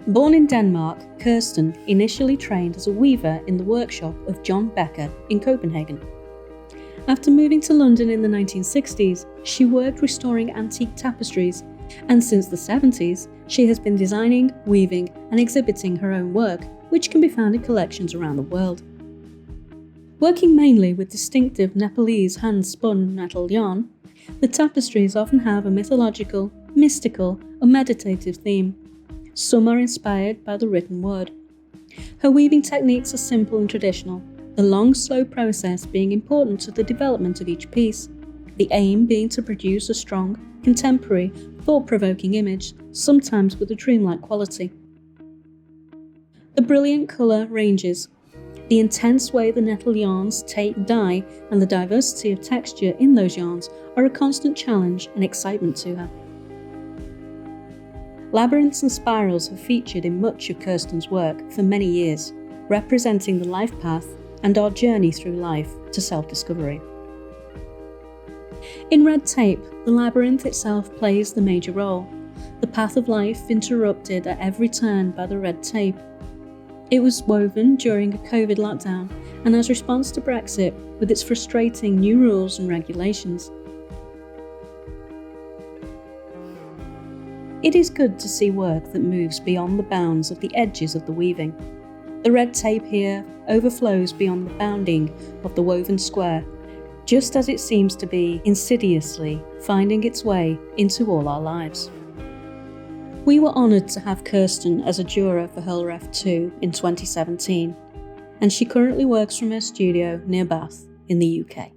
Born in Denmark, Kirsten initially trained as a weaver in the workshop of John Becker in Copenhagen. After moving to London in the 1960s, she worked restoring antique tapestries, and since the 70s, she has been designing, weaving, and exhibiting her own work, which can be found in collections around the world. Working mainly with distinctive Nepalese hand-spun nettle yarn, the tapestries often have a mythological, mystical, or meditative theme. Some are inspired by the written word. Her weaving techniques are simple and traditional, the long, slow process being important to the development of each piece, the aim being to produce a strong, contemporary, thought-provoking image, sometimes with a dreamlike quality. The brilliant colour ranges, the intense way the nettle yarns take dye, and the diversity of texture in those yarns are a constant challenge and excitement to her. Labyrinths and spirals have featured in much of Kirsten's work for many years, representing the life path and our journey through life to self-discovery. In red tape, the labyrinth itself plays the major role, the path of life interrupted at every turn by the red tape. It was woven during a COVID lockdown and as response to Brexit, with its frustrating new rules and regulations. It is good to see work that moves beyond the bounds of the edges of the weaving. The red tape here overflows beyond the bounding of the woven square, just as it seems to be insidiously finding its way into all our lives. We were honoured to have Kirsten as a juror for Heallreaf 2 in 2017, and she currently works from her studio near Bath in the UK.